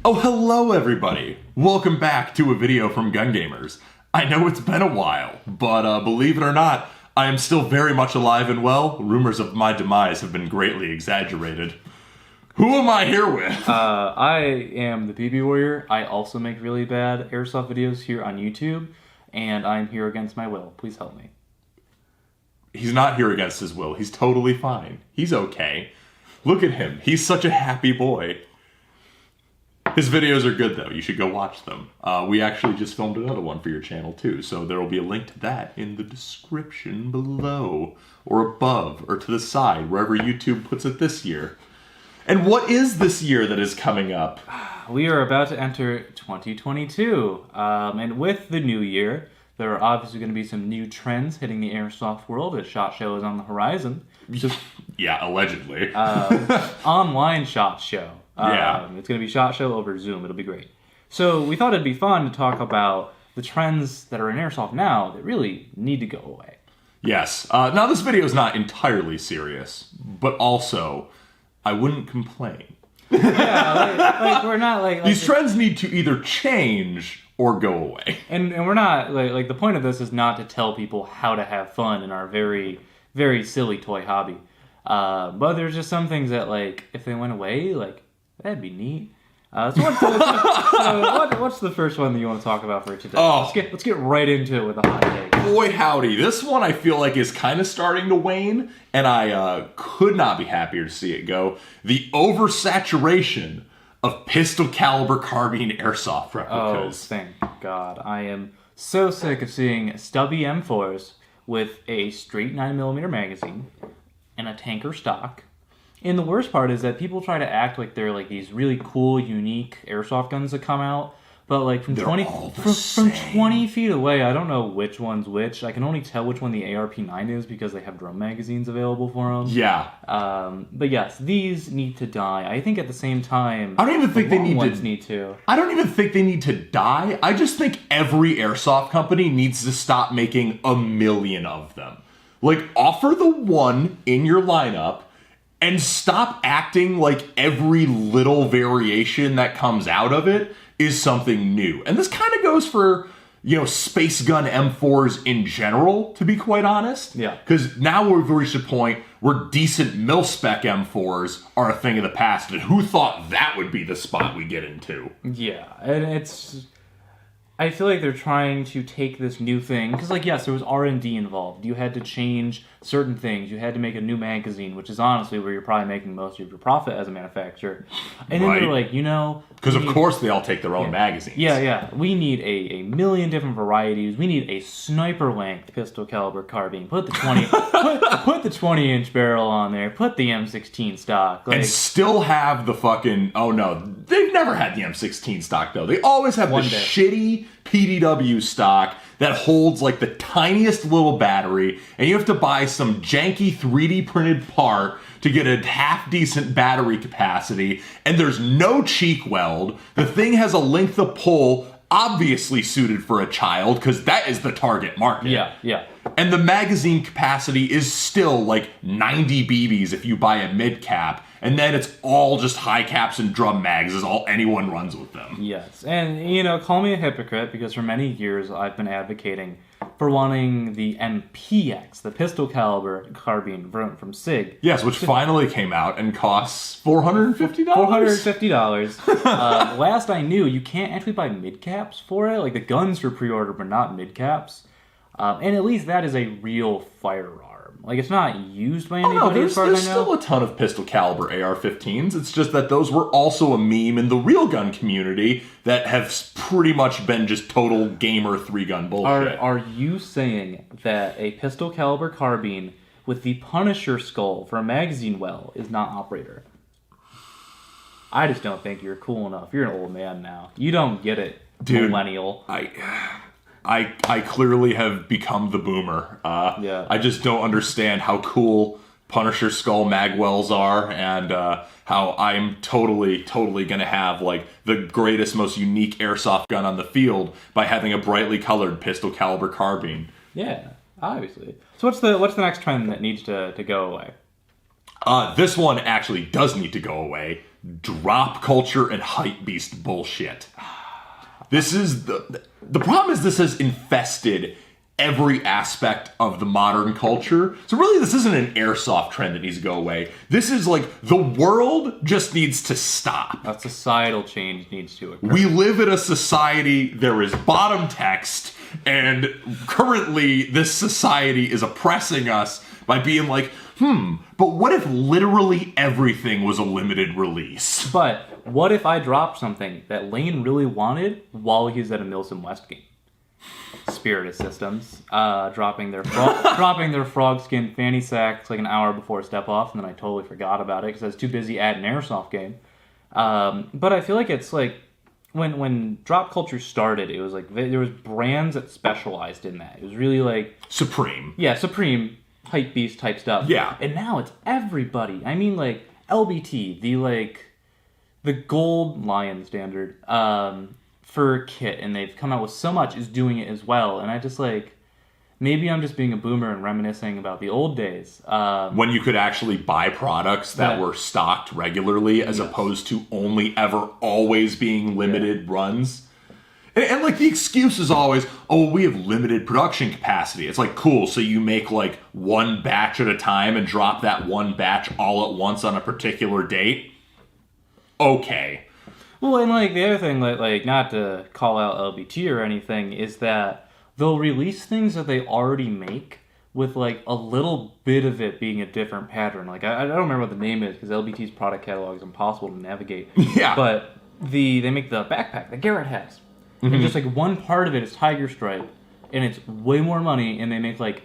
Oh, hello everybody! Welcome back to a video from Gun Gamers. I know it's been a while, but believe it or not, I am still very much alive and well. Rumors of my demise have been greatly exaggerated. Who am I here with? I am the BB Warrior. I also make really bad airsoft videos here on YouTube, and I'm here against my will. Please help me. He's not here against his will. He's totally fine. He's okay. Look at him. He's such a happy boy. His videos are good, though. You should go watch them. We actually just filmed another one for your channel, too, so there will be a link to that in the description below, or above, or to the side, wherever YouTube puts it this year. And what is this year that is coming up? We are about to enter 2022, and with the new year, there are obviously going to be some new trends hitting the airsoft world as SHOT Show is on the horizon. Just, yeah, allegedly. Online SHOT Show. Yeah. It's going to be SHOT Show over Zoom. It'll be great. So we thought it'd be fun to talk about the trends that are in airsoft now that really need to go away. Yes. Now, this video is not entirely serious, but also, I wouldn't complain. Yeah, like we're not like These trends need to either change or go away. And we're not like the point of this is not to tell people how to have fun in our very, very silly toy hobby. But there's just some things that, like, if they went away, like, that'd be neat. So what's the first one that you want to talk about for today? Oh. Let's get right into it with a hot take. Boy howdy, this one I feel like is kind of starting to wane, and I could not be happier to see it go. The oversaturation of pistol caliber carbine airsoft replicas. Oh, thank God. I am so sick of seeing stubby M4s with a straight 9mm magazine and a tanker stock. And the worst part is that people try to act like they're like these really cool, unique airsoft guns that come out, but like from 20 feet away, I don't know which one's which. I can only tell which one the ARP9 is because they have drum magazines available for them. Yeah. But yes, these need to die. I think at the same time, I don't even think they need to. I don't even think they need to die. I just think every airsoft company needs to stop making a million of them. Like, offer the one in your lineup and stop acting like every little variation that comes out of it is something new. And this kind of goes for, you know, space gun M4s in general, to be quite honest. Yeah. Because now we've reached a point where decent mil-spec M4s are a thing of the past. And who thought that would be the spot we get into? Yeah, and I feel like they're trying to take this new thing, because, like, yes, there was R&D involved. You had to change certain things. You had to make a new magazine, which is honestly where you're probably making most of your profit as a manufacturer. And then they're like, you know... Because, of course, they all take their own magazines. Yeah. We need a million different varieties. We need a sniper-length pistol caliber carbine. Put the 20... put the 20-inch barrel on there. Put the M16 stock. Like, and still have the fucking... Oh, no. They've never had the M16 stock, though. They always have the shitty PDW stock that holds like the tiniest little battery, and you have to buy some janky 3D printed part to get a half decent battery capacity, and there's no cheek weld. The thing has a length of pull obviously suited for a child, because that is the target market. Yeah. And the magazine capacity is still like 90 BBs if you buy a mid cap, and then it's all just high caps and drum mags is all anyone runs with them. Yes, and you know, call me a hypocrite, because for many years I've been advocating for wanting the MPX, the pistol caliber carbine from SIG. Yes, which finally came out and costs $450? $450. Last I knew, you can't actually buy mid caps for it. Like, the guns for pre-order, but not mid caps. And at least that is a real firearm. Like, it's not used by anybody as far as I know. There's still a ton of pistol caliber AR-15s. It's just that those were also a meme in the real gun community that have pretty much been just total gamer 3-gun bullshit. Are you saying that a pistol caliber carbine with the Punisher skull for a magazine well is not operator? I just don't think you're cool enough. You're an old man now. You don't get it, dude, millennial. I clearly have become the boomer. I just don't understand how cool Punisher skull magwells are, and how I'm totally going to have like the greatest, most unique airsoft gun on the field by having a brightly colored pistol caliber carbine. Yeah, obviously. So what's the next trend that needs to go away? This one actually does need to go away. Drop culture and hype beast bullshit. This is the problem is this has infested every aspect of the modern culture. So really, this isn't an airsoft trend that needs to go away. This is like the world just needs to stop. A societal change needs to occur. We live in a society, there is bottom text, and currently this society is oppressing us by being like, but what if literally everything was a limited release? But what if I dropped something that Lane really wanted while he was at a Milsim West game? Spirited Systems, dropping their frog skin fanny sacks like an hour before step off, and then I totally forgot about it because I was too busy at an airsoft game. But I feel like it's like when drop culture started, it was like there was brands that specialized in that. It was really like Supreme. Yeah, Supreme, hype beast type stuff. Yeah, and now it's everybody. I mean, like LBT, the gold lion standard. For kit, and they've come out with so much is doing it as well, and I just like maybe I'm just being a boomer and reminiscing about the old days when you could actually buy products that were stocked regularly as opposed to only ever always being limited runs. And like the excuse is always, oh, we have limited production capacity. It's like, cool, so you make like one batch at a time and drop that one batch all at once on a particular date? Okay. Well, and like the other thing, like not to call out LBT or anything, is that they'll release things that they already make with like a little bit of it being a different pattern. Like I don't remember what the name is because LBT's product catalog is impossible to navigate. Yeah. But they make the backpack that Garrett has, and just like one part of it is tiger stripe, and it's way more money, and they make like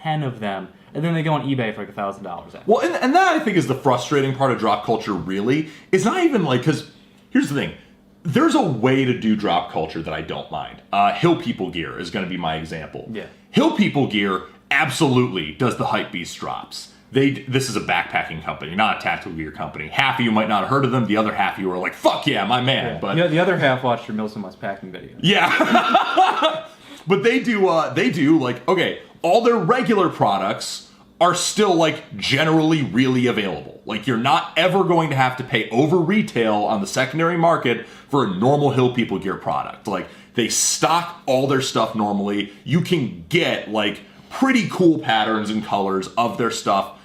10 of them. And then they go on eBay for like $1,000. Well, and that I think is the frustrating part of drop culture. Really, it's not even like because. Here's the thing. There's a way to do drop culture that I don't mind. Hill People Gear is going to be my example. Yeah. Hill People Gear absolutely does the hype beast drops. This is a backpacking company, not a tactical gear company. Half of you might not have heard of them. The other half of you are like, fuck yeah, my man. Yeah. But the other half watched your Milsim West packing video. Yeah. But they do like, okay, all their regular products are still like generally really available. Like you're not ever going to have to pay over retail on the secondary market for a normal Hill People Gear product. Like they stock all their stuff normally. You can get like pretty cool patterns and colors of their stuff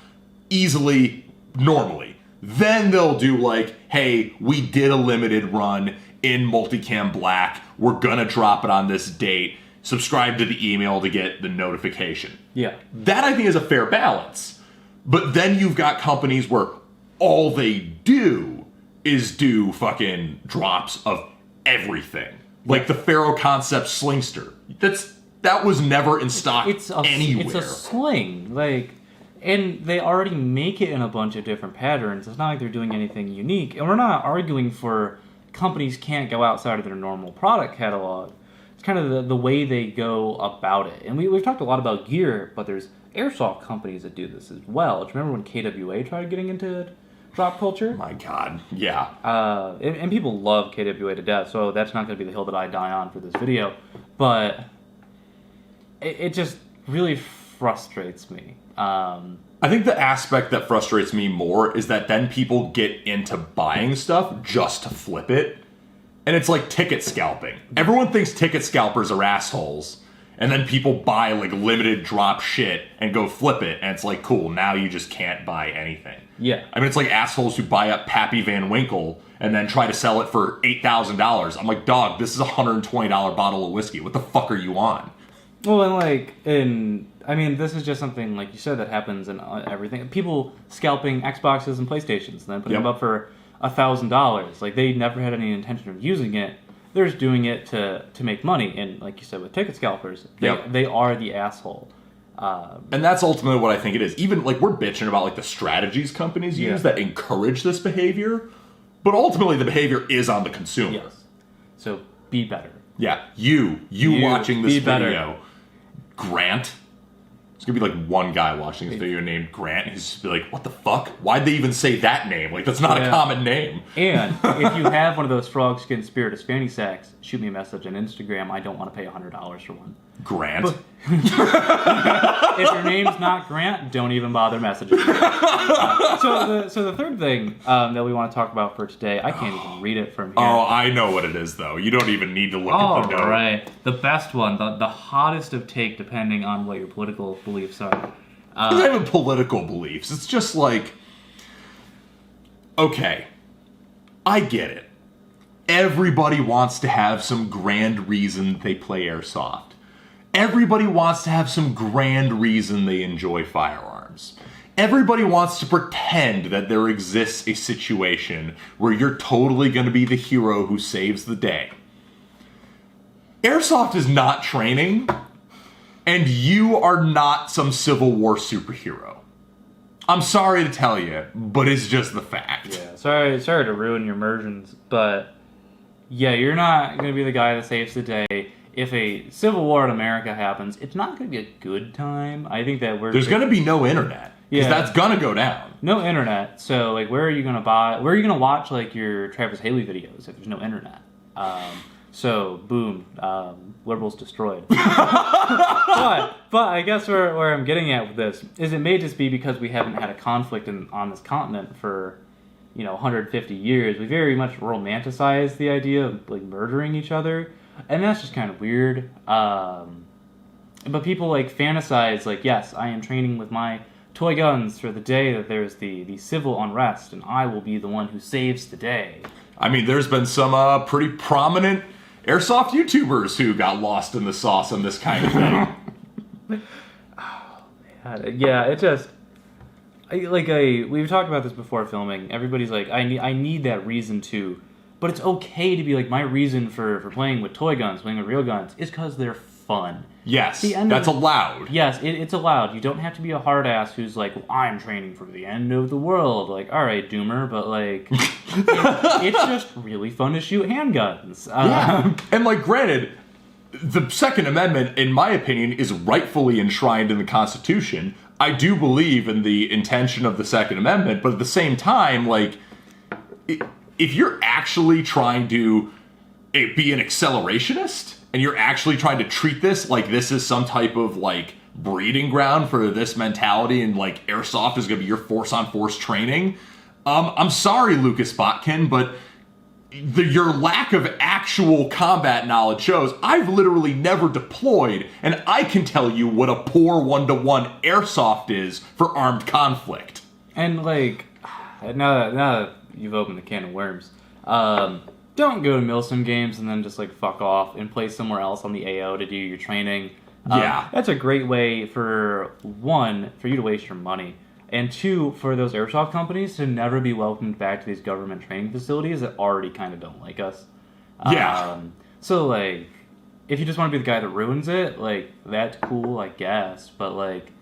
easily normally. Then they'll do like, hey, we did a limited run in multicam black. We're gonna drop it on this date. Subscribe to the email to get the notification. Yeah. That I think is a fair balance. But then you've got companies where all they do is do fucking drops of everything. Like the Faro Concept Slingster. That was never in stock anywhere. It's a sling. Like, and they already make it in a bunch of different patterns. It's not like they're doing anything unique. And we're not arguing for companies can't go outside of their normal product catalog. Kind of the way they go about it. And we've talked a lot about gear, but there's airsoft companies that do this as well. Do you remember when KWA tried getting into drop culture? My God, yeah. And people love KWA to death, so that's not going to be the hill that I die on for this video. But it just really frustrates me. I think the aspect that frustrates me more is that then people get into buying stuff just to flip it. And it's like ticket scalping. Everyone thinks ticket scalpers are assholes. And then people buy like limited drop shit and go flip it. And it's like, cool, now you just can't buy anything. Yeah. I mean, it's like assholes who buy up Pappy Van Winkle and then try to sell it for $8,000. I'm like, dog, this is a $120 bottle of whiskey. What the fuck are you on? Well, and I mean, this is just something, like you said, that happens in everything. People scalping Xboxes and PlayStations and then putting them up for $1,000. Like, they never had any intention of using it. They're just doing it to make money. And like you said, with ticket scalpers, they are the asshole. And that's ultimately what I think it is. Even, like, we're bitching about, like, the strategies companies use that encourage this behavior. But ultimately, the behavior is on the consumer. Yes. So, be better. Yeah. You watching this video. Better. Grant. There's going to be, like, one guy watching this video named Grant. He's just be like, what the fuck? Why'd they even say that name? Like, that's not a common name. And if you have one of those frog skin Spiritus fanny sacks, shoot me a message on Instagram. I don't want to pay $100 for one. Grant. If your name's not Grant, don't even bother messaging me. So the third thing that we want to talk about for today, I can't even read it from here. Oh, I know what it is, though. You don't even need to look at the note. All right. The best one, the hottest of take, depending on what your political beliefs are. It's not even political beliefs. It's just like, okay, I get it. Everybody wants to have some grand reason they play Airsoft. Everybody wants to have some grand reason they enjoy firearms. Everybody wants to pretend that there exists a situation where you're totally going to be the hero who saves the day. Airsoft is not training, and you are not some Civil War superhero. I'm sorry to tell you, but it's just the fact. Yeah, sorry to ruin your immersions, but yeah, you're not going to be the guy that saves the day. If a civil war in America happens, it's not going to be a good time. I think that there's going to be no internet, because that's going to go down. No internet. So, like, where are you going to watch, like, your Travis Haley videos if there's no internet? So, boom, liberals destroyed. but I guess where I'm getting at with this is it may just be because we haven't had a conflict on this continent for, 150 years. We very much romanticize the idea of, like, murdering each other. And that's just kind of weird. But people like fantasize like, yes, I am training with my toy guns for the day that there's the civil unrest, and I will be the one who saves the day. I mean, there's been some pretty prominent Airsoft YouTubers who got lost in the sauce on this kind of thing. Oh, man. Yeah, it just... we've talked about this before filming. Everybody's like, I need that reason to... But it's okay to be like, my reason for playing with toy guns, playing with real guns, is because they're fun. Yes, that's allowed. Yes, it's allowed. You don't have to be a hard ass who's like, well, I'm training for the end of the world. Like, all right, Doomer, but like, it's just really fun to shoot handguns. Yeah, and like, granted, the Second Amendment, in my opinion, is rightfully enshrined in the Constitution. I do believe in the intention of the Second Amendment, but at the same time, like... If you're actually trying to be an accelerationist, and you're actually trying to treat this like this is some type of, like, breeding ground for this mentality, and, like, Airsoft is going to be your force-on-force training, I'm sorry, Lucas Botkin, but your lack of actual combat knowledge shows I've literally never deployed, and I can tell you what a poor one-to-one Airsoft is for armed conflict. And, like, now that you've opened the can of worms. Don't go to Milsim games and then just like fuck off and play somewhere else on the AO to do your training. Yeah. That's a great way for you to waste your money. And two, for those airsoft companies to never be welcomed back to these government training facilities that already kind of don't like us. Yeah. So like, if you just want to be the guy that ruins it, like, that's cool, I guess. But like,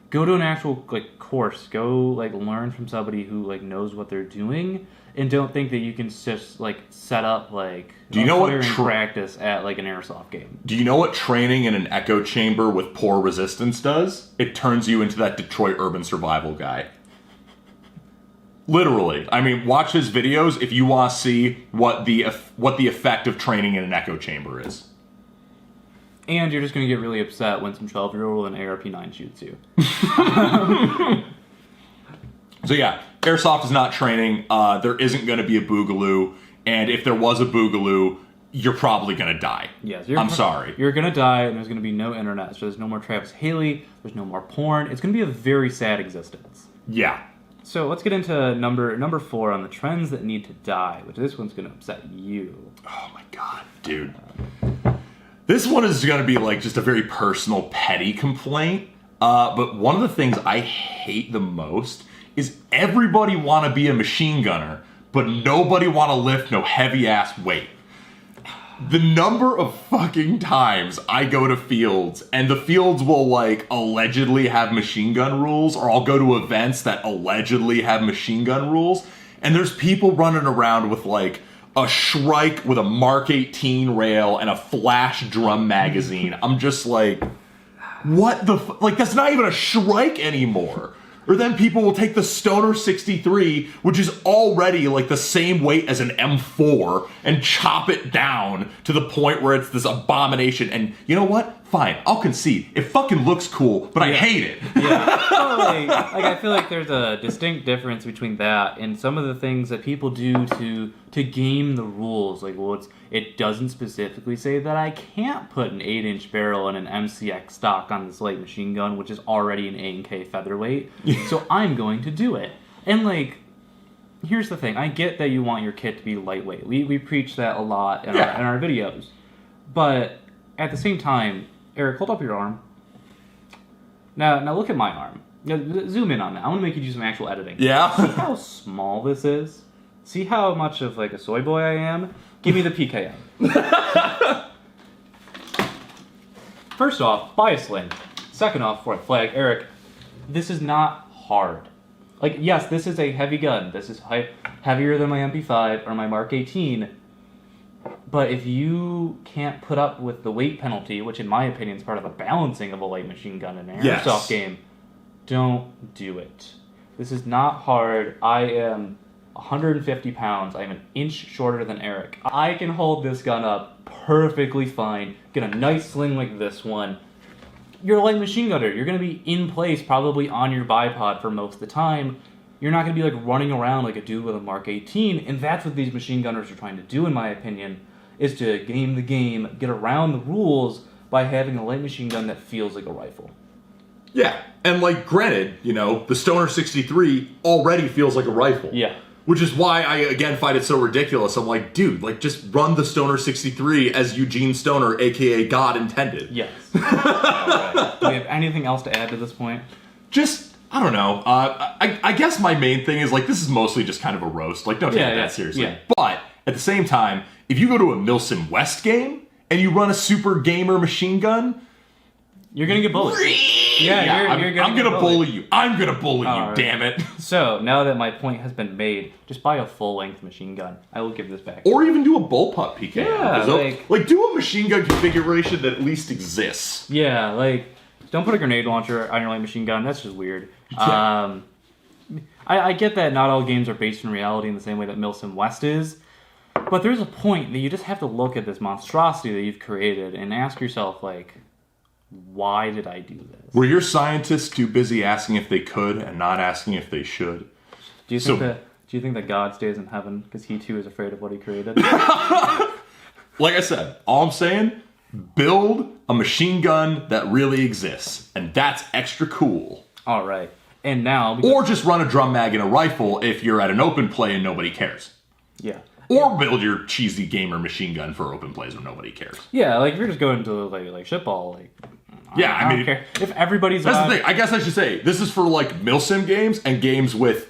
go to an actual like course. Go like learn from somebody who like knows what they're doing, and don't think that you can just like set up like practice at like an airsoft game. Do you know what training in an echo chamber with poor resistance does? It turns you into that Detroit urban survival guy. Literally. I mean, watch his videos if you want to see what the effect of training in an echo chamber is. And you're just going to get really upset when some 12-year-old with an ARP-9 shoots you. So yeah, Airsoft is not training. There isn't going to be a Boogaloo. And if there was a Boogaloo, you're probably going to die. Yes, I'm sorry. You're going to die, and there's going to be no internet. So there's no more Travis Haley. There's no more porn. It's going to be a very sad existence. Yeah. So let's get into number 4 on the trends that need to die, which this one's going to upset you. Oh my god, dude. This one is going to be like just a very personal, petty complaint. But one of the things I hate the most is everybody want to be a machine gunner, but nobody want to lift no heavy-ass weight. The number of fucking times I go to fields, and the fields will, like, allegedly have machine gun rules, or I'll go to events that allegedly have machine gun rules, and there's people running around with, like, a Shrike with a Mark 18 rail and a flash drum magazine. I'm just like, what the like, that's not even a Shrike anymore. Or then people will take the Stoner 63, which is already like the same weight as an M4, and chop it down to the point where it's this abomination. And you know what? fine, I'll concede. It fucking looks cool, but I hate it. Yeah. Totally. Like, I feel like there's a distinct difference between that and some of the things that people do to game the rules. Like, well, it doesn't specifically say that I can't put an 8-inch barrel and an MCX stock on this light machine gun, which is already an A&K featherweight. So I'm going to do it. And, like, here's the thing. I get that you want your kit to be lightweight. We preach that a lot in our videos. But at the same time, Eric, hold up your arm. Now look at my arm. Now, zoom in on that. I want to make you do some actual editing. Yeah? See how small this is? See how much of like a soy boy I am? Give me the PKM. First off, buy a sling. Second off, for a flag, Eric, this is not hard. Like, yes, this is a heavy gun. This is heavier than my MP5 or my Mark 18. But if you can't put up with the weight penalty, which in my opinion is part of the balancing of a light machine gun in an airsoft game, don't do it. This is not hard. I am 150 pounds. I am an inch shorter than Eric. I can hold this gun up perfectly fine. Get a nice sling like this one. You're a light machine gunner. You're going to be in place, probably on your bipod for most of the time. You're not going to be like running around like a dude with a Mark 18, and that's what these machine gunners are trying to do, in my opinion, is to game the game, get around the rules by having a light machine gun that feels like a rifle. Yeah, and like, granted, you know, the Stoner 63 already feels like a rifle. Yeah. Which is why I, again, find it so ridiculous. I'm like, dude, like, just run the Stoner 63 as Eugene Stoner, a.k.a. God, intended. Yes. All right. Do we have anything else to add to this point? Just, I don't know. I guess my main thing is, like, this is mostly just kind of a roast. Like, don't take it that seriously. Yeah. But, at the same time, if you go to a Milsim West game, and you run a super gamer machine gun, you're going to get bullied. I'm going to bully you. I'm going to bully you, right. damn it. So, now that my point has been made, just buy a full-length machine gun. I will give this back. Or even do a bullpup PK. Yeah, like, do a machine gun configuration that at least exists. Yeah, like, don't put a grenade launcher on your light machine gun. That's just weird. Yeah. I get that not all games are based in reality in the same way that Milsim West is, but there's a point that you just have to look at this monstrosity that you've created and ask yourself, like, why did I do this? Were your scientists too busy asking if they could and not asking if they should? Do you think that God stays in heaven because he too is afraid of what he created? Like I said, all I'm saying, build a machine gun that really exists, and that's extra cool. All right. And now... Or just run a drum mag and a rifle if you're at an open play and nobody cares. Yeah. Or build your cheesy gamer machine gun for open plays where nobody cares. Yeah, like if you're just going to like shitball, like... I don't care. If everybody's... That's the thing. I guess I should say, this is for like Milsim games and games with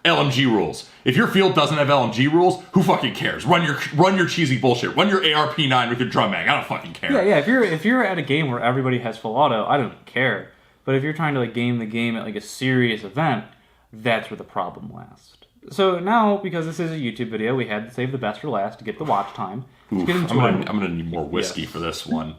LMG rules. If your field doesn't have LMG rules, who fucking cares? Run your cheesy bullshit. Run your ARP9 with your drum mag. I don't fucking care. Yeah. If you're at a game where everybody has full auto, I don't care. But if you're trying to like game the game at like a serious event, that's where the problem lasts. So now, because this is a YouTube video, we had to save the best for last to get the watch time. Oof, I'm gonna need more whiskey for this one.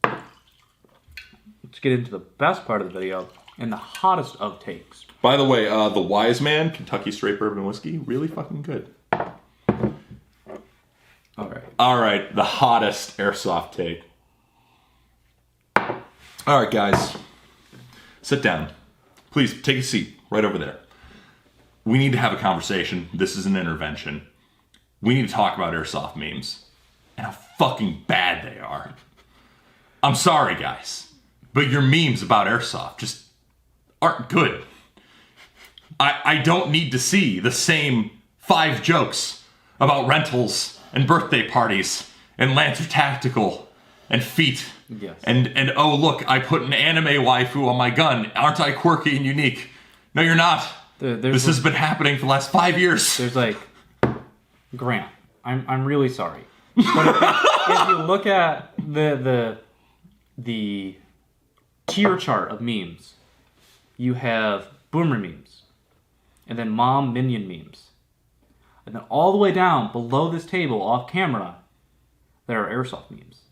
Let's get into the best part of the video and the hottest of takes. By the way, the Wise Man Kentucky Straight Bourbon Whiskey, really fucking good. All right, the hottest airsoft take. All right, guys, sit down. Please take a seat right over there. We need to have a conversation. This is an intervention. We need to talk about airsoft memes and how fucking bad they are. I'm sorry, guys, but your memes about airsoft just aren't good. I don't need to see the same 5 jokes about rentals and birthday parties and Lancer Tactical and feet. Yes. And oh look, I put an anime waifu on my gun. Aren't I quirky and unique? No, you're not. This has been happening for the last 5 years. There's like, Grant, I'm really sorry, but if you look at the tier chart of memes, you have boomer memes, and then mom minion memes, and then all the way down below this table off camera, there are airsoft memes.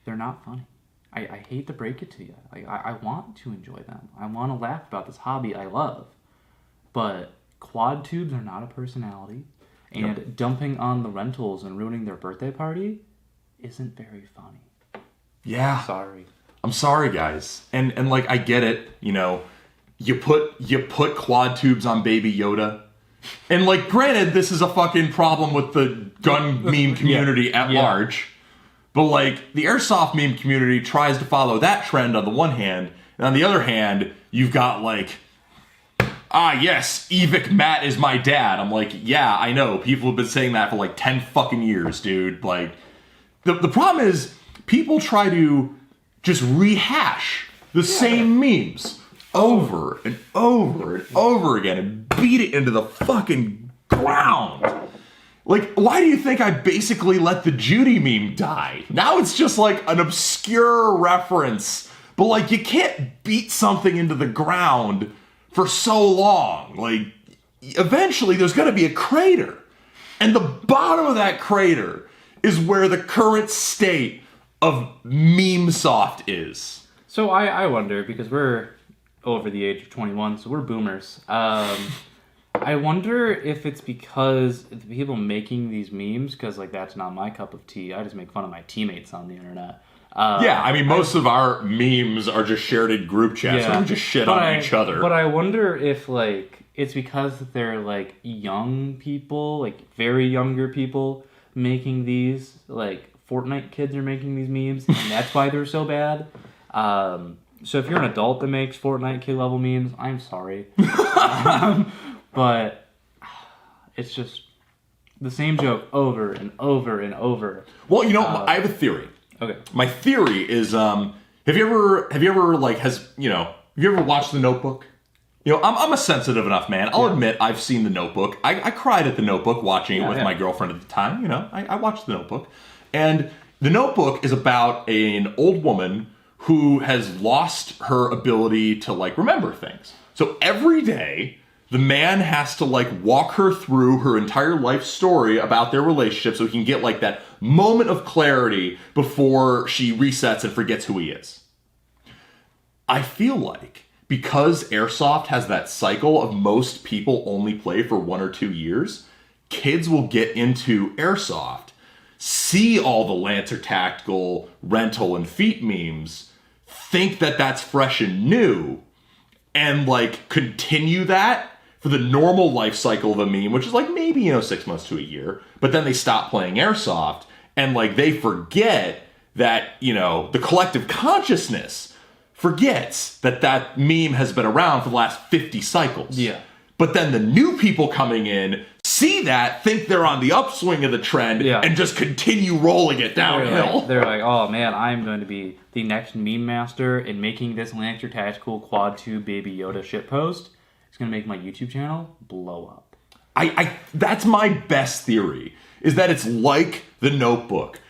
They're not funny. I hate to break it to you. I want to enjoy them. I want to laugh about this hobby I love. But quad tubes are not a personality. And dumping on the rentals and ruining their birthday party, isn't very funny. Yeah. Sorry. I'm sorry, guys. And like, I get it. You know, you put quad tubes on Baby Yoda. And like, granted, this is a fucking problem with the gun meme community at large. But like, the Airsoft meme community tries to follow that trend on the one hand. And on the other hand, you've got like, yes, Evic Matt is my dad. I'm like, yeah, I know. People have been saying that for like 10 fucking years, dude. Like, the problem is, people try to just rehash the same memes over and over and over again and beat it into the fucking ground. Like, why do you think I basically let the Judy meme die? Now it's just like an obscure reference. But like, you can't beat something into the ground for so long. Like, eventually there's going to be a crater. And the bottom of that crater is where the current state of Memesoft is. So I wonder, because we're over the age of 21, so we're boomers. I wonder if it's because the people making these memes, because like that's not my cup of tea. I just make fun of my teammates on the internet. Yeah, I mean, most of our memes are just shared in group chats, so we just shit on each other. But I wonder if like it's because they're like young people, like very younger people making these, like Fortnite kids are making these memes, and that's why they're so bad. So if you're an adult that makes Fortnite kid level memes, I'm sorry. But it's just the same joke over and over and over. Well, you know, I have a theory. Okay. My theory is, have you ever watched The Notebook? You know, I'm a sensitive enough man. I'll admit I've seen The Notebook. I cried at The Notebook watching it with my girlfriend at the time. You know, I watched The Notebook. And The Notebook is about an old woman who has lost her ability to, like, remember things. So every day, the man has to, like, walk her through her entire life story about their relationship so he can get, like, that moment of clarity before she resets and forgets who he is. I feel like because Airsoft has that cycle of most people only play for 1 or 2 years, kids will get into Airsoft, see all the Lancer Tactical, Rental, and Feet memes, think that that's fresh and new, and, like, continue that for the normal life cycle of a meme, which is, like, maybe, 6 months to a year, but then they stop playing Airsoft, and, like, they forget that, the collective consciousness forgets that meme has been around for the last 50 cycles. Yeah. But then the new people coming in see that, think they're on the upswing of the trend, and just continue rolling it downhill. They're like, oh man, I'm going to be the next meme master, and making this Lancer Tactical Quad 2 Baby Yoda shitpost is going to make my YouTube channel blow up. That's my best theory, is that it's like The Notebook.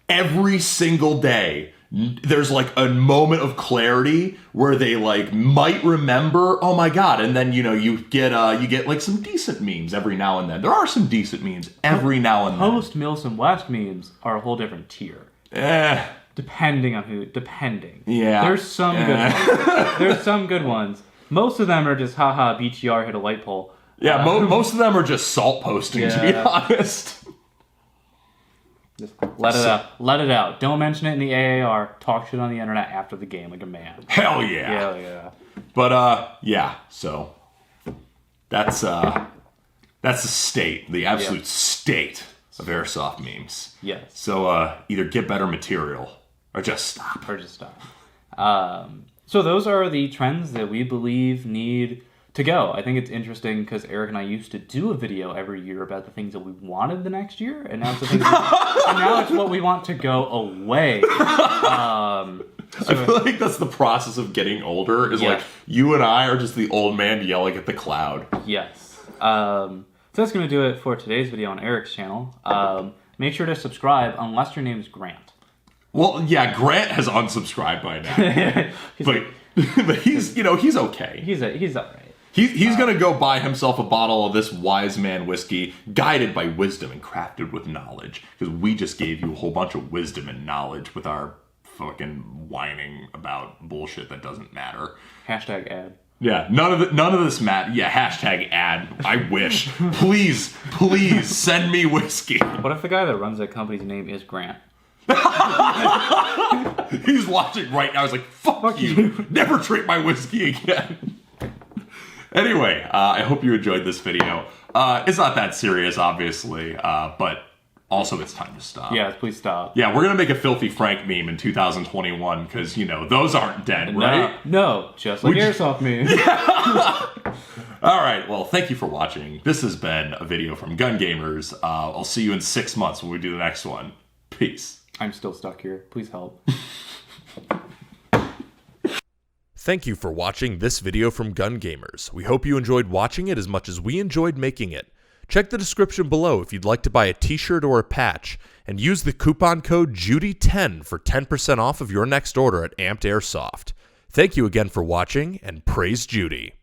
Every single day, there's like a moment of clarity where they like might remember, oh my god, and then you get like some decent memes every now and then. There are some decent memes every now and then. Post Milsom West memes are a whole different tier. Depending on who. Yeah. There's some good ones. There's some good ones. Most of them are just haha BTR hit a light pole. Yeah, most of them are just salt posting, to be honest. Just let it out. Don't mention it in the AAR. Talk shit on the internet after the game like a man. Hell yeah. Hell yeah. But so that's the state, the absolute state of Airsoft memes. Yes. So either get better material or just stop. So those are the trends that we believe need to go. I think it's interesting because Eric and I used to do a video every year about the things that we wanted the next year, and now it's the things and now it's what we want to go away. I feel like that's the process of getting older, is like you and I are just the old man yelling at the cloud. Yes. So that's going to do it for today's video on Eric's channel. Make sure to subscribe unless your name is Grant. Well, yeah, Grant has unsubscribed by now. but he's he's okay. He's all right. He's going to go buy himself a bottle of this wise man whiskey, guided by wisdom and crafted with knowledge. Because we just gave you a whole bunch of wisdom and knowledge with our fucking whining about bullshit that doesn't matter. Hashtag ad. Yeah, none of this matters. Yeah, hashtag ad. I wish. Please send me whiskey. What if the guy that runs that company's name is Grant? He's watching right now. He's like, fuck you. Never drink my whiskey again. Anyway, I hope you enjoyed this video. It's not that serious, obviously, but also it's time to stop. Yeah, please stop. Yeah, we're going to make a Filthy Frank meme in 2021 because, those aren't dead, right? No, just like Airsoft Memes. All right, well, thank you for watching. This has been a video from Gun Gamers. I'll see you in 6 months when we do the next one. Peace. I'm still stuck here. Please help. Thank you for watching this video from Gun Gamers. We hope you enjoyed watching it as much as we enjoyed making it. Check the description below if you'd like to buy a t-shirt or a patch, and use the coupon code JUDY10 for 10% off of your next order at Amped Airsoft. Thank you again for watching, and praise Judy.